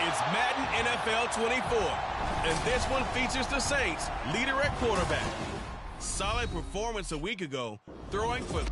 It's Madden NFL 24, and this one features the Saints, leader at quarterback. Solid performance a week ago, throwing for...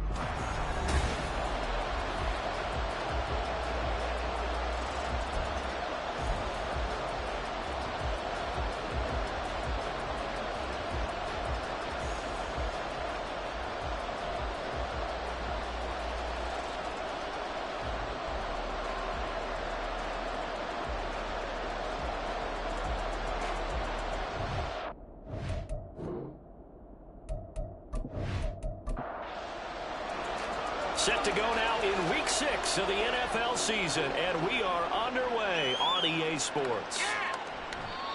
Set to go now in Week 6 of the NFL season, and we are underway on EA Sports.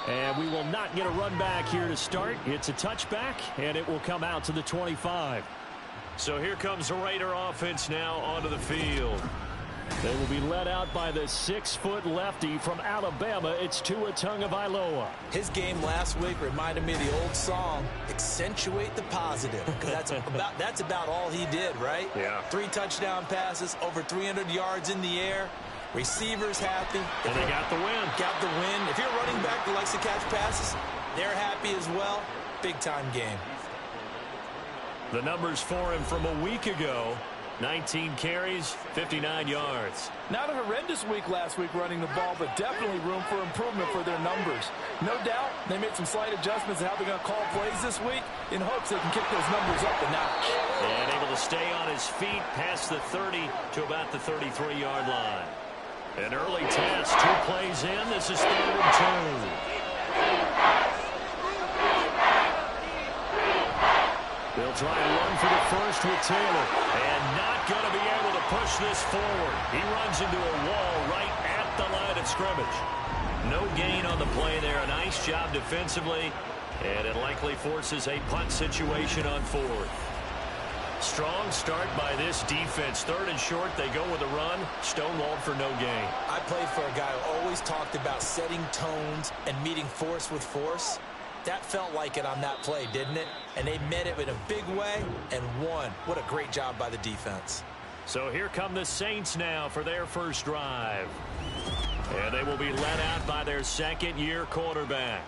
And we will not get a run back here to start. It's a touchback, and it will come out to the 25. So here comes the Raider offense now onto the field. They will be led out by the 6-foot lefty from Alabama. It's Tua Tagovailoa. His game last week reminded me of the old song, accentuate the positive. Because that's about all he did, right? Yeah. 3 touchdown passes, over 300 yards in the air. Receivers happy. And they got the win. Got the win. If you're a running back that likes to catch passes, they're happy as well. Big-time game. The numbers for him from a week ago. 19 carries, 59 yards. Not a horrendous week last week running the ball, but definitely room for improvement for their numbers. No doubt they made some slight adjustments to how they're going to call plays this week in hopes they can kick those numbers up a notch. And able to stay on his feet past the 30 to about the 33-yard line. An early test, 2 plays in. This is 3rd and 2. They'll try and run for the first with Taylor. And not going to be able to push this forward. He runs into a wall right at the line of scrimmage. No gain on the play there. A nice job defensively. And it likely forces a punt situation on 4th. Strong start by this defense. 3rd and short, they go with a run. Stonewalled for no gain. I played for a guy who always talked about setting tones and meeting force with force. That felt like it on that play, didn't it? And they met it in a big way and won. What a great job by the defense. So here come the Saints now for their first drive. And they will be led out by their 2nd-year quarterback.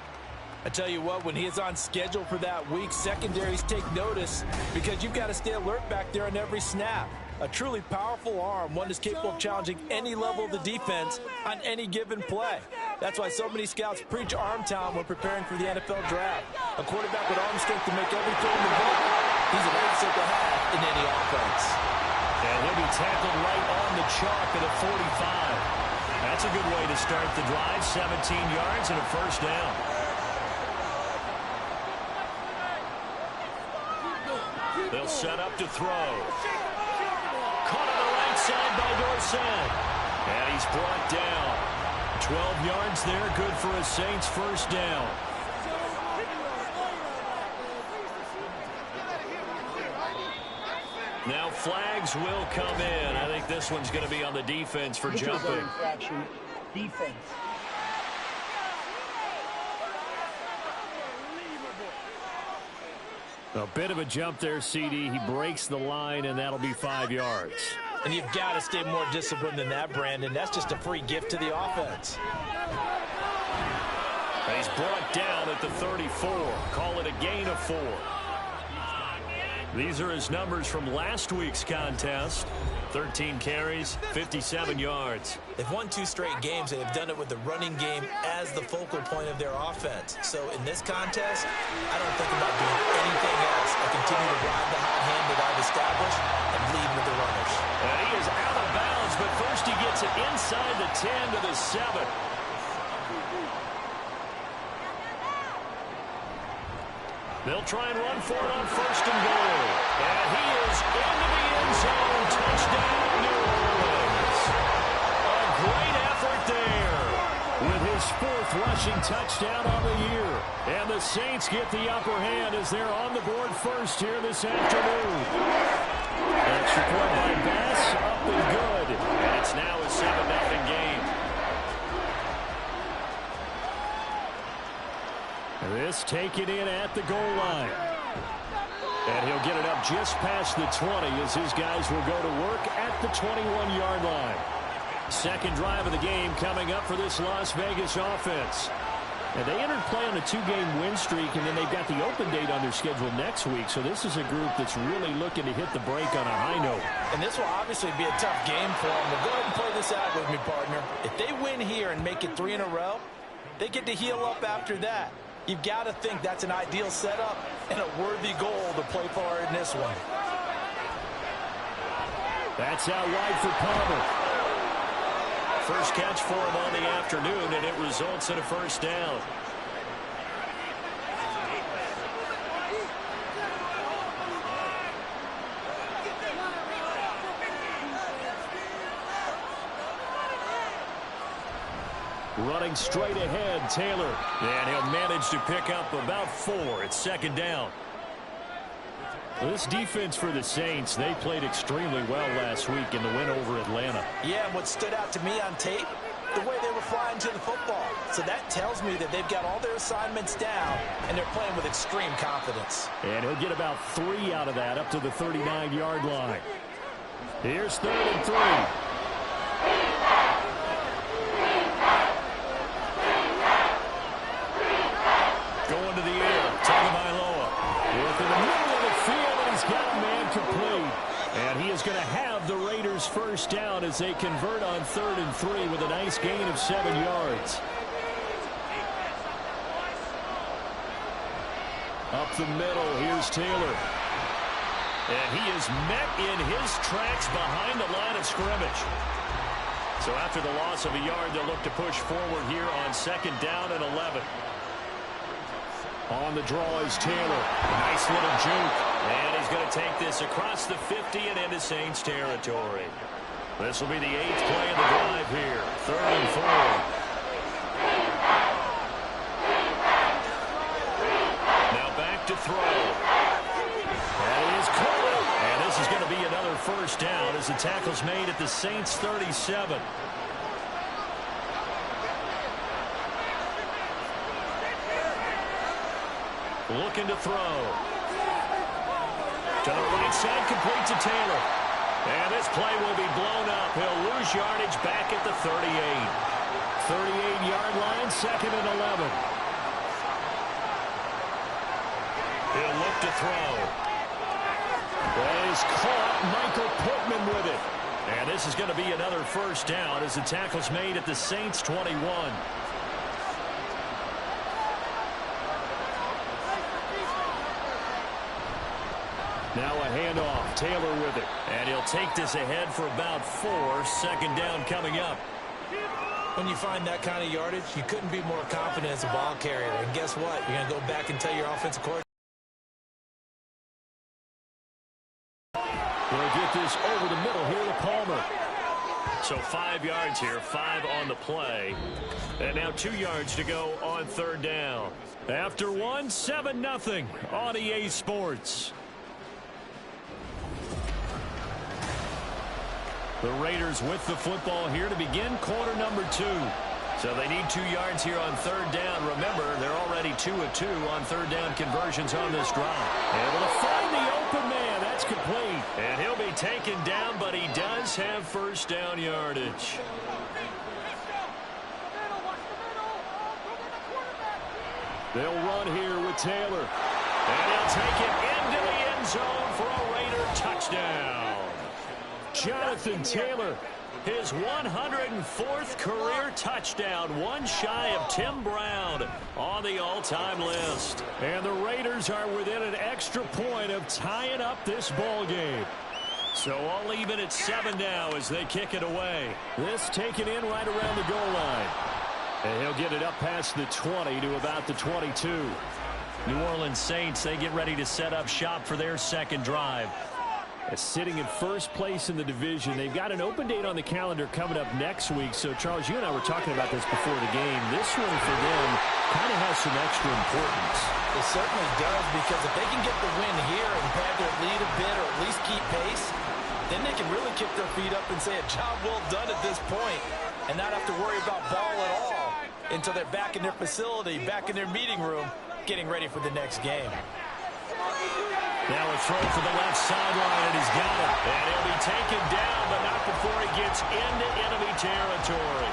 I tell you what, when he is on schedule for that week, secondaries take notice because you've got to stay alert back there on every snap. A truly powerful arm, one that's capable of challenging any level of the defense on any given play. That's why so many scouts preach arm talent when preparing for the NFL draft. A quarterback with arm strength to make every throw in the book, he's an asset to have in any offense. And he'll be tackled right on the chalk at a 45. That's a good way to start the drive. 17 yards and a first down. They'll set up to throw. Caught on the right side by Dorsett. And he's brought down. 12 yards there, good for a Saints first down. Now flags will come in. I think this one's going to be on the defense for jumping. Defense. A bit of a jump there, CD. He breaks the line, and that'll be 5 yards. And you've got to stay more disciplined than that, Brandon. That's just a free gift to the offense. And he's brought down at the 34. Call it a gain of 4. These are his numbers from last week's contest. 13 carries, 57 yards. They've won 2 straight games, and they've done it with the running game as the focal point of their offense. So in this contest, I don't think about doing anything else. I continue to ride the hot hand that I've established and lead with the runners. And he is out of bounds, but first he gets it inside the 10 to the 7. They'll try and run for it on 1st and goal. And he is into the end zone. Touchdown, New Orleans. A great effort there with his 4th rushing touchdown on the year. And the Saints get the upper hand as they're on the board first here this afternoon. Extra point by Bass, up and good. And it's now a 7-0 game. This taken in at the goal line. And he'll get it up just past the 20 as his guys will go to work at the 21-yard line. Second drive of the game coming up for this Las Vegas offense. And they entered play on a 2-game win streak, and then they've got the open date on their schedule next week. So this is a group that's really looking to hit the break on a high note. And this will obviously be a tough game for them. But go ahead and play this out with me, partner. If they win here and make it 3 in a row, they get to heal up after that. You've got to think that's an ideal setup and a worthy goal to play for in this one. That's out wide for Palmer. First catch for him on the afternoon, and it results in a first down. Running straight ahead, Taylor. And he'll manage to pick up about 4. It's second down. This defense for the Saints, they played extremely well last week in the win over Atlanta. Yeah, and what stood out to me on tape, the way they were flying to the football. So that tells me that they've got all their assignments down, and they're playing with extreme confidence. And he'll get about 3 out of that, up to the 39-yard line. Here's 3rd and 3. Going to the air, Tagovailoa. Working the middle of the field, and he's got a man complete. And he is going to have the Raiders first down as they convert on 3rd and 3 with a nice gain of 7 yards. Up the middle, here's Taylor. And he is met in his tracks behind the line of scrimmage. So after the loss of a yard, they'll look to push forward here on 2nd down and 11. On the draw is Taylor. Nice little juke. And he's going to take this across the 50 and into Saints territory. This will be the 8th play of the drive here. 3rd and 4. Now back to throw. That is caught. And this is going to be another first down as the tackle's made at the Saints 37. Looking to throw. To the right side, complete to Taylor. And this play will be blown up. He'll lose yardage back at the 38. 38-yard line, 2nd and 11. He'll look to throw. He's caught. Michael Pittman with it. And this is going to be another first down as the tackle's made at the Saints 21. Now a handoff. Taylor with it. And he'll take this ahead for about 4. 2nd down coming up. When you find that kind of yardage, you couldn't be more confident as a ball carrier. And guess what? You're going to go back and tell your offensive coordinator. We'll get this over the middle here to Palmer. So 5 yards here, 5 on the play. And now 2 yards to go on 3rd down. After 1, 7-0 on EA Sports. The Raiders with the football here to begin quarter number 2. So they need 2 yards here on 3rd down. Remember, they're already 2 of 2 on 3rd down conversions on this drive. Able to find the open man. That's complete. And he'll be taken down, but he does have first down yardage. They'll run here with Taylor. And he'll take it into the end zone for a Raider touchdown. Jonathan Taylor, his 104th career touchdown, one shy of Tim Brown on the all-time list. And the Raiders are within an extra point of tying up this ball game. So all even at 7 now as they kick it away. This taken in right around the goal line. And he'll get it up past the 20 to about the 22. New Orleans Saints, they get ready to set up shop for their second drive. Sitting in first place in the division. They've got an open date on the calendar coming up next week. So, Charles, you and I were talking about this before the game. This one for them kind of has some extra importance. It certainly does, because if they can get the win here and pad their lead a bit or at least keep pace, then they can really kick their feet up and say a job well done at this point and not have to worry about ball at all until they're back in their facility, back in their meeting room, getting ready for the next game. Now a throw for the left sideline, and he's got it. And he'll be taken down, but not before he gets into enemy territory.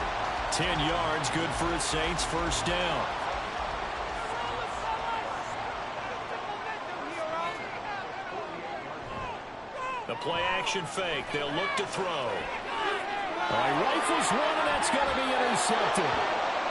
10 yards, good for the Saints, first down. The play-action fake. They'll look to throw. All right, rifles one, and that's going to be intercepted.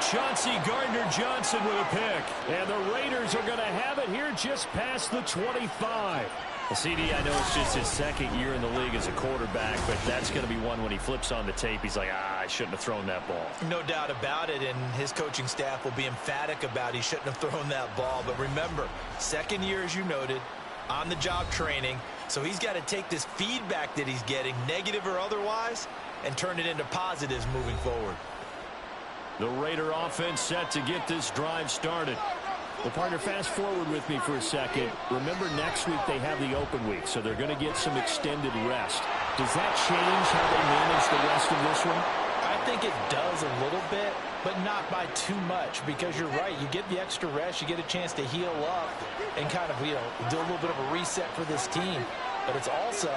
Chauncey Gardner-Johnson with a pick. And the Raiders are going to have it here just past the 25. Well, CD, I know it's just his second year in the league as a quarterback, but that's going to be one when he flips on the tape. He's like, I shouldn't have thrown that ball. No doubt about it, and his coaching staff will be emphatic about he shouldn't have thrown that ball. But remember, second year, as you noted, on-the-job training. So he's got to take this feedback that he's getting, negative or otherwise, and turn it into positives moving forward. The Raider offense set to get this drive started. Well, partner, fast forward with me for a second. Remember, next week they have the open week, so they're going to get some extended rest. Does that change how they manage the rest of this one? I think it does a little bit, but not by too much, because you're right. You get the extra rest, you get a chance to heal up and kind of, do a little bit of a reset for this team. But it's also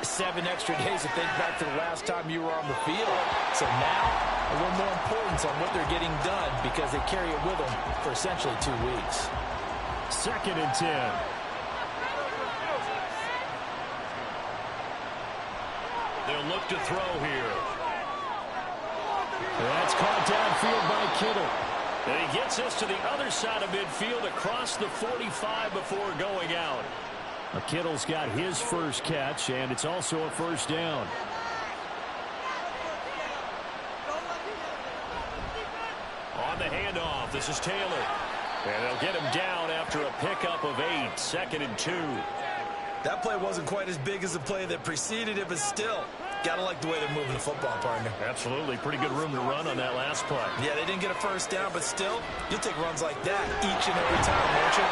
7 extra days to think back to the last time you were on the field. So now, a little more importance on what they're getting done because they carry it with them for essentially 2 weeks. 2nd and 10. They'll look to throw here. That's caught downfield by Kittle. And he gets us to the other side of midfield across the 45 before going out. Kittle's got his first catch, and it's also a first down. On the handoff, this is Taylor. And they'll get him down after a pickup of 8, 2nd and 2. That play wasn't quite as big as the play that preceded it, but still, got to like the way they're moving the football, partner. Absolutely. Pretty good room to run on that last play. Yeah, they didn't get a first down, but still, you'll take runs like that each and every time, won't you?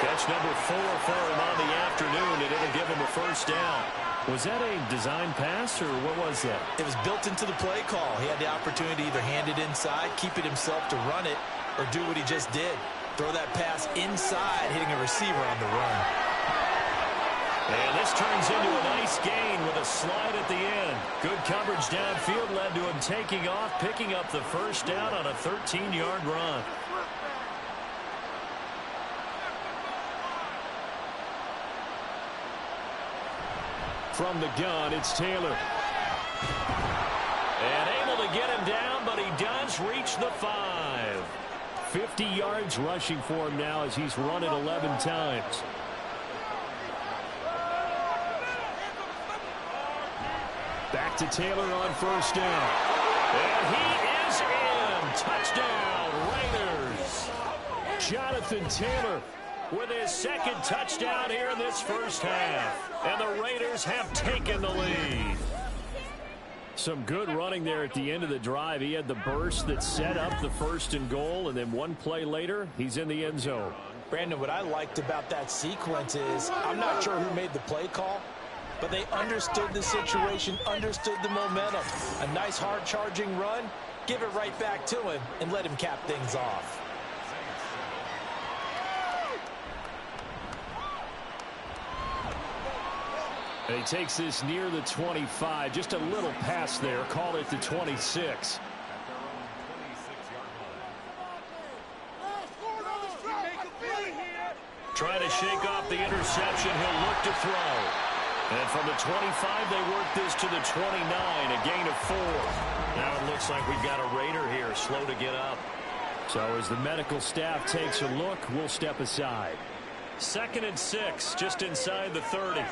Catch number 4 for him on the afternoon, and it'll give him a first down. Was that a design pass, or what was that? It was built into the play call. He had the opportunity to either hand it inside, keep it himself to run it, or do what he just did. Throw that pass inside, hitting a receiver on the run. And this turns into a nice gain with a slide at the end. Good coverage downfield led to him taking off, picking up the first down on a 13-yard run. From the gun, it's Taylor. And able to get him down, but he does reach the 5. 50 yards rushing for him now as he's run it 11 times. Back to Taylor on first down. And he is in. Touchdown, Raiders. Jonathan Taylor with his second touchdown here in this first half. And the Raiders have taken the lead. Some good running there at the end of the drive. He had the burst that set up the 1st and goal, and then one play later, he's in the end zone. Brandon, what I liked about that sequence is I'm not sure who made the play call, but they understood the situation, understood the momentum. A nice hard-charging run, give it right back to him, and let him cap things off. And he takes this near the 25. Just a little pass there. Call it the 26. Trying to shake off the interception. He'll look to throw. And from the 25, they work this to the 29, a gain of 4. Now it looks like we've got a Raider here, slow to get up. So as the medical staff takes a look, we'll step aside. 2nd and 6, just inside the 30.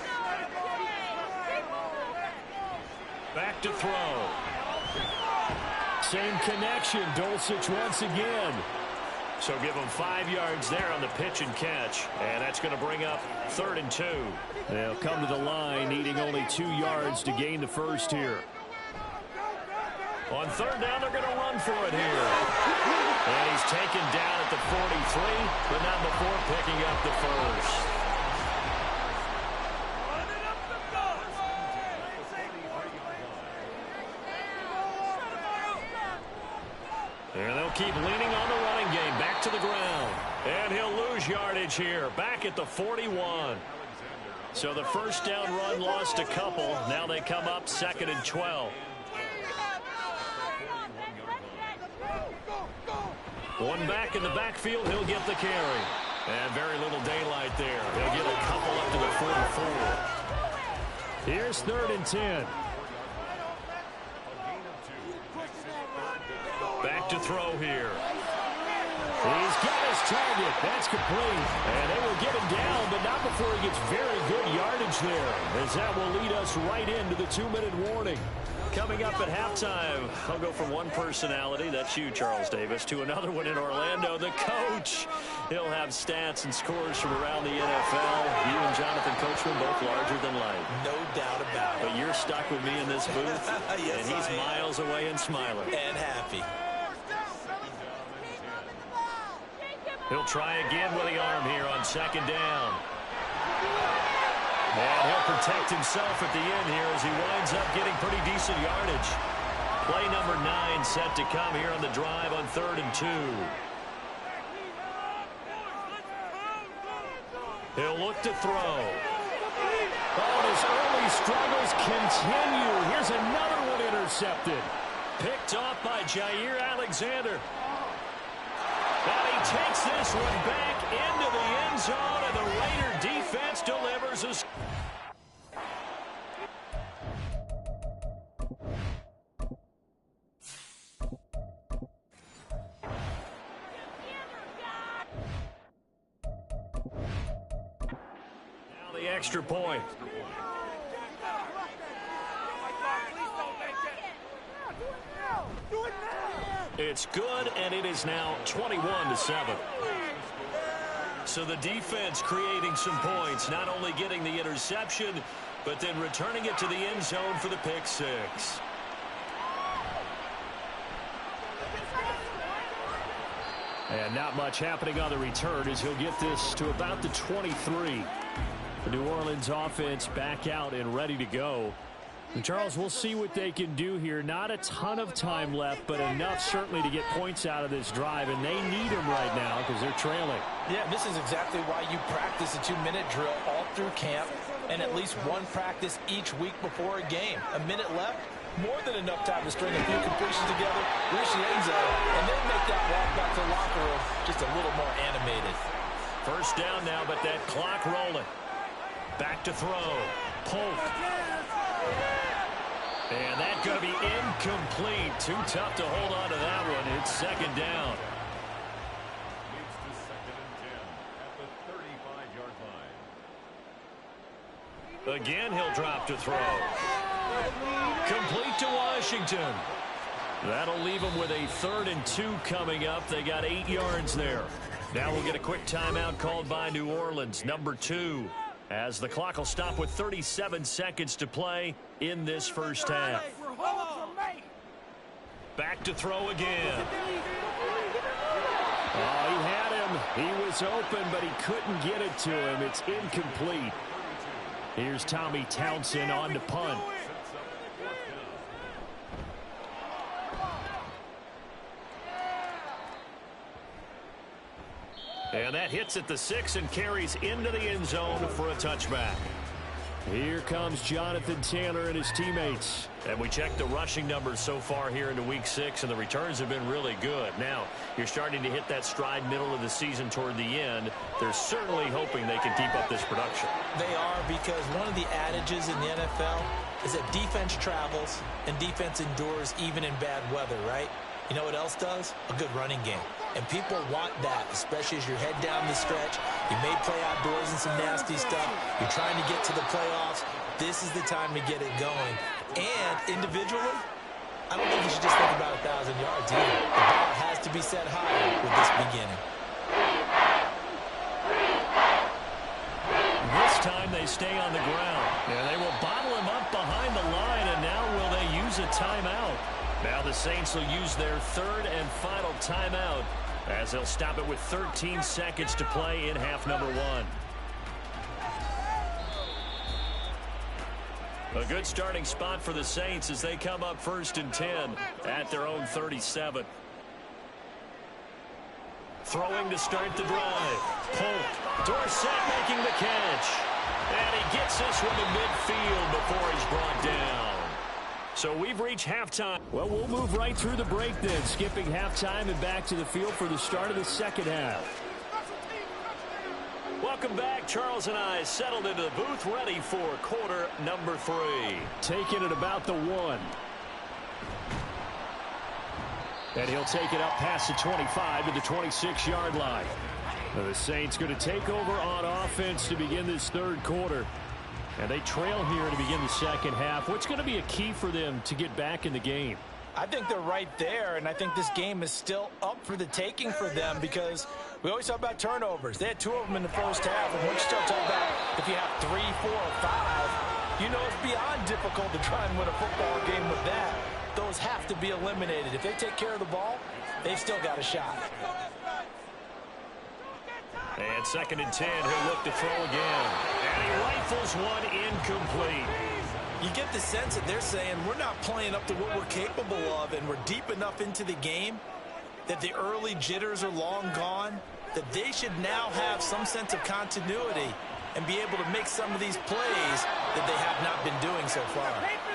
Back to throw. Same connection. Dulcich once again. So give him 5 yards there on the pitch and catch. And that's going to bring up 3rd and 2. They'll come to the line, needing only 2 yards to gain the first here. On 3rd down, they're going to run for it here. And he's taken down at the 43, but not before picking up the first. And they'll keep leaning on the running game. Back to the ground. And he'll lose yardage here, back at the 41. So the first down run lost a couple. Now they come up 2nd and 12. One back in the backfield, he'll get the carry. And very little daylight there. He'll get a couple up to the 44. Here's 3rd and 10. Back to throw here. He's got his target. That's complete. And they will get him down, but not before he gets very good yardage there, as that will lead us right into the 2-minute warning. Coming up at halftime, I'll go from one personality, that's you, Charles Davis, to another one in Orlando, the coach. He'll have stats and scores from around the NFL. You and Jonathan Coachman both larger than life. No doubt about it. But you're stuck with me in this booth, yes, and he's miles away and smiling. And happy. He'll try again with the arm here on 2nd down. And he'll protect himself at the end here as he winds up getting pretty decent yardage. Play number 9 set to come here on the drive on 3rd and 2. He'll look to throw. Oh, his early struggles continue. Here's another one intercepted. Picked off by Jair Alexander. And he takes this one back into the end zone, and the Raider defense delivers a... Now the extra point. It's good, and it is now 21-7. So the defense creating some points, not only getting the interception, but then returning it to the end zone for the pick 6. And not much happening on the return as he'll get this to about the 23. The New Orleans offense back out and ready to go. And Charles, we'll see what they can do here. Not a ton of time left, but enough certainly to get points out of this drive, and they need them right now because they're trailing. Yeah, this is exactly why you practice a 2-minute drill all through camp and at least one practice each week before a game. A minute left, more than enough time to string a few completions together, reach the end zone, and then make that walk back to the locker room just a little more animated. First down now, but that clock rolling. Back to throw. Polk. And that's going to be incomplete. Too tough to hold on to that one. It's 2nd down. Again, he'll drop to throw. Complete to Washington. That'll leave them with a 3rd and 2 coming up. They got 8 yards there. Now we'll get a quick timeout called by New Orleans, number 2. As the clock will stop with 37 seconds to play in this first half. Back to throw again. Oh, he had him. He was open, but he couldn't get it to him. It's incomplete. Here's Tommy Townsend on to punt. And that hits at the 6 and carries into the end zone for a touchback. Here comes Jonathan Taylor and his teammates. And we checked the rushing numbers so far here into week 6, and the returns have been really good. Now, you're starting to hit that stride middle of the season toward the end. They're certainly hoping they can keep up this production. They are, because one of the adages in the NFL is that defense travels and defense endures even in bad weather, right? You know what else does? A good running game. And people want that, especially as you head down the stretch. You may play outdoors in some nasty stuff. You're trying to get to the playoffs. This is the time to get it going. And individually, I don't think you should just think about 1,000 yards either. The bar has to be set higher with this beginning. This time they stay on the ground. And they will bottle him up behind the line, and now will they use a timeout? Now the Saints will use their 3rd and final timeout as they'll stop it with 13 seconds to play in half number 1. A good starting spot for the Saints as they come up 1st and 10 at their own 37. throwing to start the drive. Polk, Dorsett making the catch. And he gets this one to midfield before he's brought down. So we've reached halftime. Well, we'll move right through the break then, skipping halftime and back to the field for the start of the second half. Welcome back. Charles and I settled into the booth ready for quarter number 3. Taking it about the 1. And he'll take it up past the 25 to the 26-yard line. Now the Saints going to take over on offense to begin this third quarter. And they trail here to begin the second half. What's going to be a key for them to get back in the game? I think they're right there, and I think this game is still up for the taking for them because we always talk about turnovers. They had 2 of them in the first half, and once you start talking about if you have 3, 4, or 5, you know it's beyond difficult to try and win a football game with that. Those have to be eliminated. If they take care of the ball, they've still got a shot. And 2nd and 10, he'll look to throw again. And he rifles one incomplete. You get the sense that they're saying we're not playing up to what we're capable of, and we're deep enough into the game that the early jitters are long gone, that they should now have some sense of continuity and be able to make some of these plays that they have not been doing so far.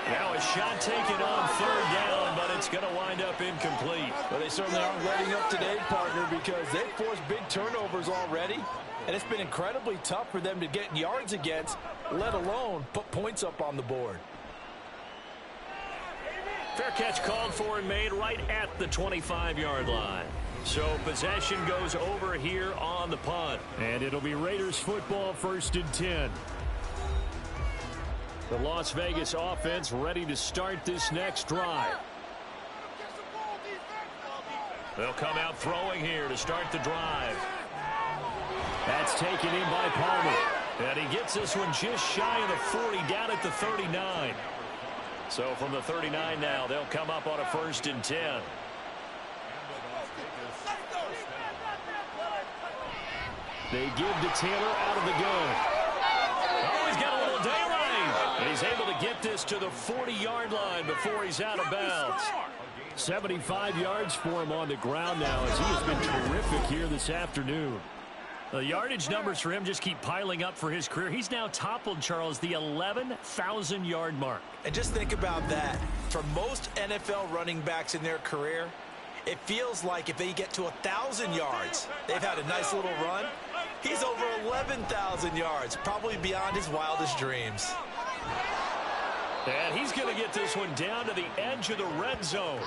Now a shot taken on 3rd down, but it's going to wind up incomplete. Well, they certainly aren't letting up today, partner, because they've forced big turnovers already, and it's been incredibly tough for them to get yards against, let alone put points up on the board. Fair catch called for and made right at the 25-yard line. So possession goes over here on the punt. And it'll be Raiders football, 1st and 10. The Las Vegas offense ready to start this next drive. They'll come out throwing here to start the drive. That's taken in by Palmer. And he gets this one just shy of the 40, down at the 39. So from the 39 now, they'll come up on a 1st and 10. They give to Taylor out of the gun. Oh, he's got a little daylight. And he's able to get this to the 40-yard line before he's out of bounds. 75 yards for him on the ground now as he has been terrific here this afternoon. The yardage numbers for him just keep piling up for his career. He's now toppled, Charles, the 11,000-yard mark. And just think about that. For most NFL running backs in their career, it feels like if they get to 1,000 yards, they've had a nice little run. He's over 11,000 yards, probably beyond his wildest dreams. And he's going to get this one down to the edge of the red zone.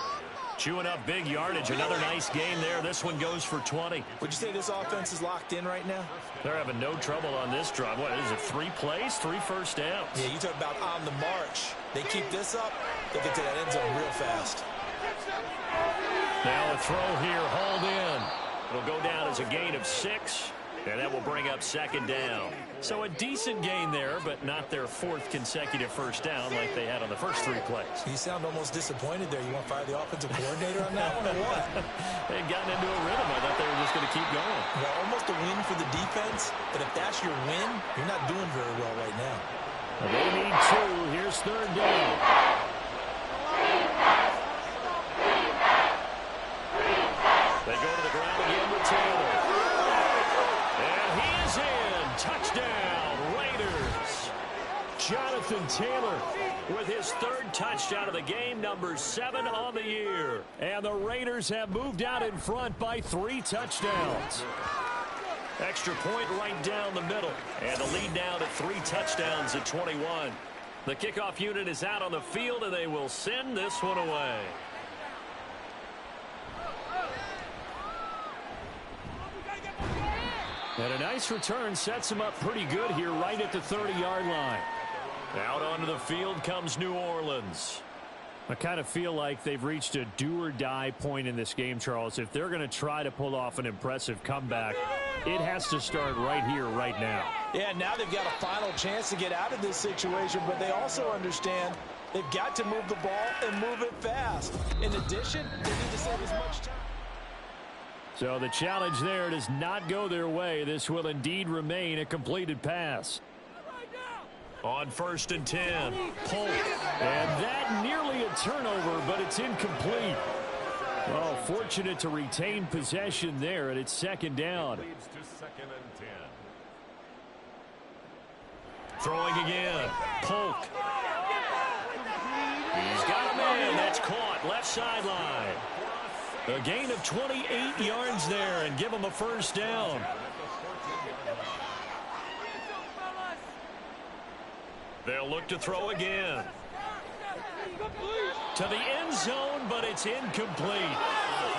Chewing up big yardage. Another nice gain there. This one goes for 20. Would you say this offense is locked in right now? They're having no trouble on this drive. What is it, 3 plays, 3 first downs? Yeah, you talk about on the march. They keep this up, they get to that end zone real fast. Now a throw here, hauled in. It'll go down as a gain of 6, and that will bring up 2nd down. So a decent gain there, but not their 4th consecutive first down like they had on the first 3 plays. You sound almost disappointed there. You want to fire the offensive coordinator on that one or what? They'd gotten into a rhythm. I thought they were just going to keep going. Well, almost a win for the defense, but if that's your win, you're not doing very well right now. They need 2. Here's 3rd down. They go to the ground again with Taylor. And he is in. Touchdown, Raiders. Jonathan Taylor with his 3rd touchdown of the game, number 7 on the year. And the Raiders have moved out in front by 3 touchdowns. Extra point right down the middle. And the lead now to 3 touchdowns at 21. The kickoff unit is out on the field, and they will send this one away. And a nice return sets him up pretty good here right at the 30-yard line. Out onto the field comes New Orleans. I kind of feel like they've reached a do-or-die point in this game, Charles. If they're going to try to pull off an impressive comeback, it has to start right here, right now. Yeah, now they've got a final chance to get out of this situation, but they also understand they've got to move the ball and move it fast. In addition, they need to save as much time. So the challenge there does not go their way. This will indeed remain a completed pass. On 1st and 10, Polk. And that nearly a turnover, but it's incomplete. Well, fortunate to retain possession there, and it's second down. Throwing again. Polk. He's got a man. That's caught. Left sideline. A gain of 28 yards there and give him a first down. They'll look to throw again. To the end zone, but it's incomplete.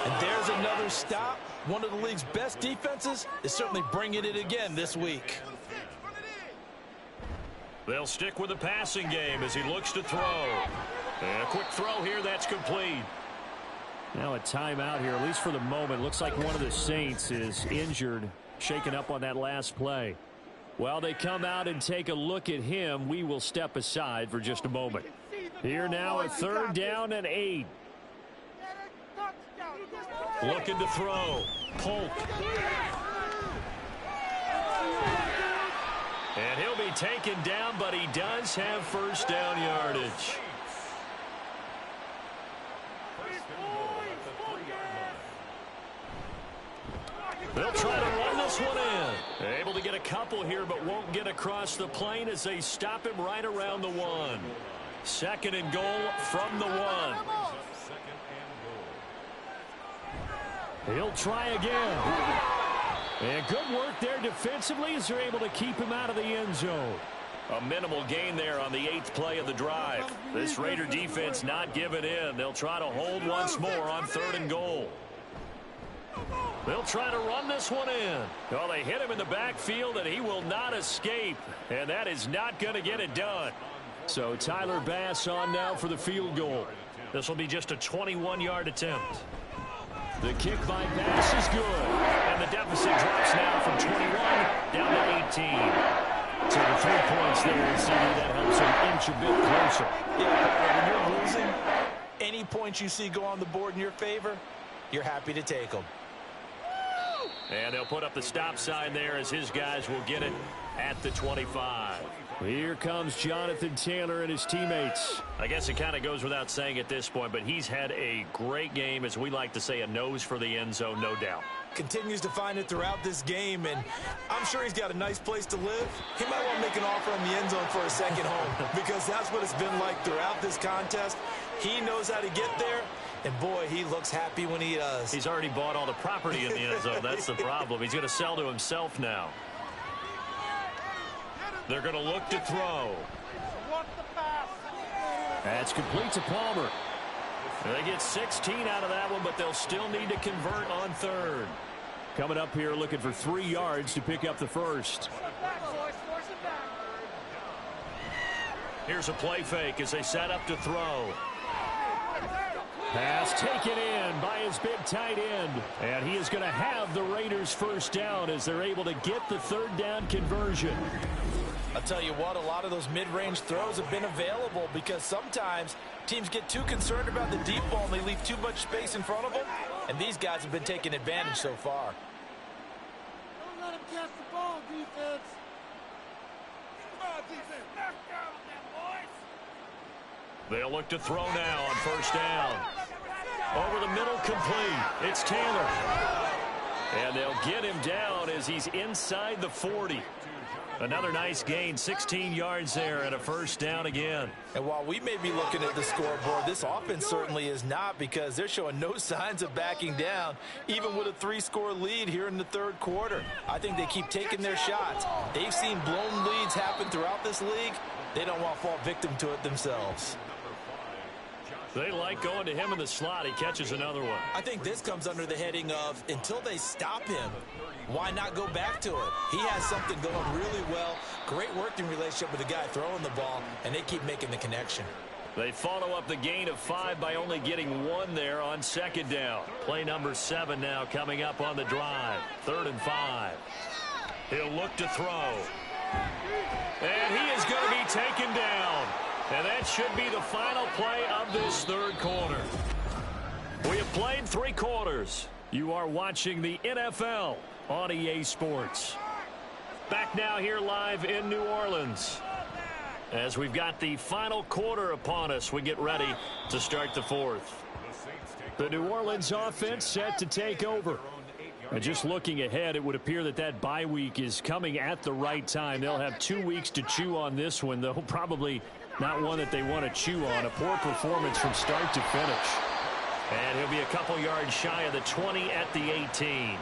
And there's another stop. One of the league's best defenses is certainly bringing it again this week. They'll stick with the passing game as he looks to throw. And a quick throw here, that's complete. Now a timeout here, at least for the moment. Looks like one of the Saints is injured, shaken up on that last play. While they come out and take a look at him, we will step aside for just a moment. Here now, a third down and 8. Looking to throw. Polk. And he'll be taken down, but he does have first down yardage. They'll try to run this one in. Able to get a couple here, but won't get across the plane as they stop him right around the 1. Second and goal from the 1. He'll try again. And good work there defensively as they're able to keep him out of the end zone. A minimal gain there on the 8th play of the drive. This Raider defense not giving in. They'll try to hold once more on 3rd and goal. They'll try to run this one in. Well, they hit him in the backfield, and he will not escape. And that is not going to get it done. So Tyler Bass on now for the field goal. This will be just a 21-yard attempt. The kick by Bass is good. And the deficit drops now from 21 down to 18. So the 3 points there, and CD, that helps him inch a bit closer. Yeah, when you're losing, any points you see go on the board in your favor, you're happy to take them. And they'll put up the stop sign there as his guys will get it at the 25. Here comes Jonathan Taylor and his teammates. I guess it kind of goes without saying at this point, but he's had a great game, as we like to say, a nose for the end zone, no doubt. Continues to find it throughout this game, and I'm sure he's got a nice place to live. He might want to make an offer on the end zone for a second home, because that's what it's been like throughout this contest. He knows how to get there, and boy, he looks happy when he does. He's already bought all the property in the end zone. That's the problem. He's going to sell to himself now. They're going to look to throw. That's complete to Palmer. They get 16 out of that one, but they'll still need to convert on 3rd. Coming up here looking for 3 yards to pick up the first. Here's a play fake as they set up to throw. Pass taken in by his big tight end. And he is going to have the Raiders first down as they're able to get the 3rd down conversion. I'll tell you what, a lot of those mid-range throws have been available because sometimes teams get too concerned about the deep ball and they leave too much space in front of them. And these guys have been taking advantage so far. Don't let him catch the ball, defense. Come on, defense. Knock down them, boys. They'll look to throw now on 1st down. Over the middle, complete. It's Taylor. And they'll get him down as he's inside the 40. Another nice gain, 16 yards there, and a first down again. And while we may be looking at the scoreboard, this offense certainly is not, because they're showing no signs of backing down, even with a 3-score lead here in the 3rd quarter. I think they keep taking their shots. They've seen blown leads happen throughout this league. They don't want to fall victim to it themselves. They like going to him in the slot. He catches another one. I think this comes under the heading of, until they stop him, why not go back to it? He has something going really well. Great working relationship with the guy throwing the ball, and they keep making the connection. They follow up the gain of 5 by only getting 1 there on 2nd down. Play number 7 now coming up on the drive. 3rd and 5. He'll look to throw. And he is going to be taken down. And that should be the final play of this 3rd quarter. We have played 3 quarters. You are watching the NFL on EA Sports. Back now here live in New Orleans. As we've got the final quarter upon us, we get ready to start the 4th. The New Orleans offense set to take over. And just looking ahead, it would appear that that bye week is coming at the right time. They'll have 2 weeks to chew on this one, though probably not one that they want to chew on. A poor performance from start to finish. And he'll be a couple yards shy of the 20 at the 18.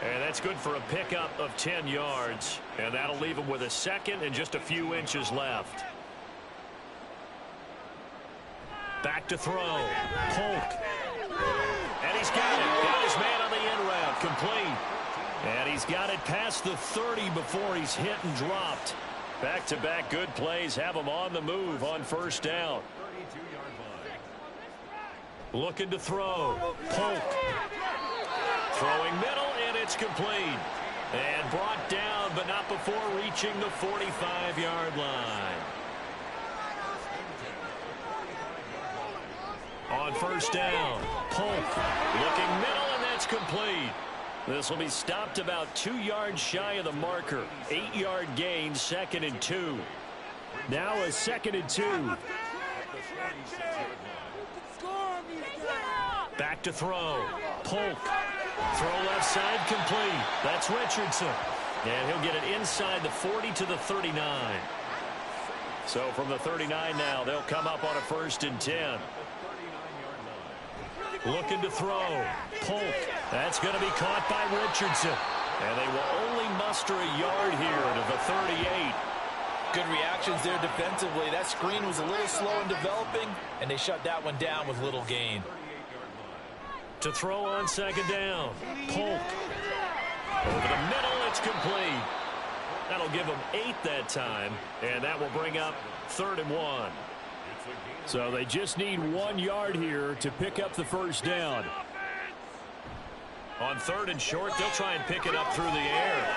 And that's good for a pickup of 10 yards. And that'll leave him with a second and just a few inches left. Back to throw. Polk. And he's got it. Got his man on the end route. Complete. And he's got it past the 30 before he's hit and dropped. Back-to-back good plays have him on the move on first down. Looking to throw. Polk. Throwing middle, and it's complete. And brought down, but not before reaching the 45-yard line. On first down, Polk looking middle, and that's complete. This will be stopped about 2 yards shy of the marker. 8-yard gain, 2nd and 2. Now a 2nd and 2. Back to throw. Polk. Throw left side, complete. That's Richardson. And he'll get it inside the 40 to the 39. So from the 39 now, they'll come up on a 1st and 10. Looking to throw. Polk. That's going to be caught by Richardson. And they will only muster a yard here to the 38. Good reactions there defensively. That screen was a little slow in developing, and they shut that one down with little gain. To throw on 2nd down. Polk. Over the middle, it's complete. That'll give them 8 that time, and that will bring up 3rd and 1. So they just need 1 yard here to pick up the first down. On 3rd and short, they'll try and pick it up through the air.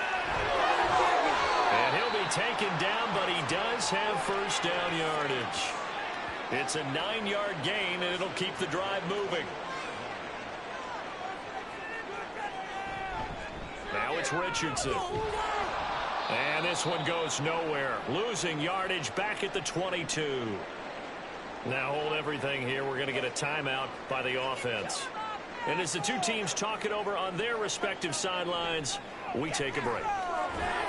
And he'll be taken down, but he does have first down yardage. It's a 9-yard gain, and it'll keep the drive moving. Now it's Richardson. And this one goes nowhere. Losing yardage back at the 22. Now hold everything here. We're going to get a timeout by the offense. And as the two teams talk it over on their respective sidelines, we take a break.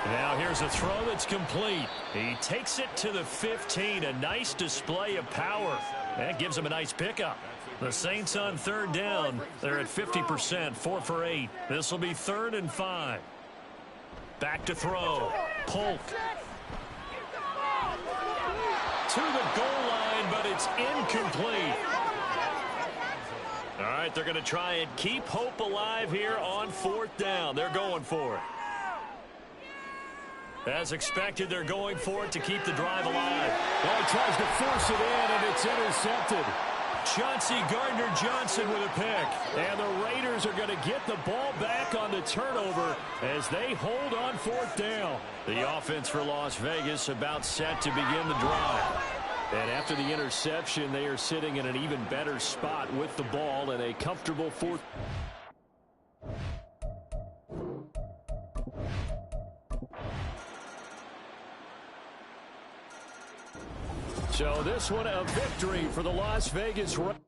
Now here's a throw that's complete. He takes it to the 15. A nice display of power. That gives him a nice pickup. The Saints on 3rd down. They're at 50%, 4 for 8. This will be 3rd and 5. Back to throw. Polk. To the goal line, but it's incomplete. All right, they're going to try and keep hope alive here on 4th down. They're going for it. As expected, they're going for it to keep the drive alive. Well, he tries to force it in, and it's intercepted. Chauncey Gardner-Johnson with a pick. And the Raiders are going to get the ball back on the turnover as they hold on 4th down. The offense for Las Vegas about set to begin the drive. And after the interception, they are sitting in an even better spot with the ball in a comfortable 4th. So this one a victory for the Las Vegas Raiders.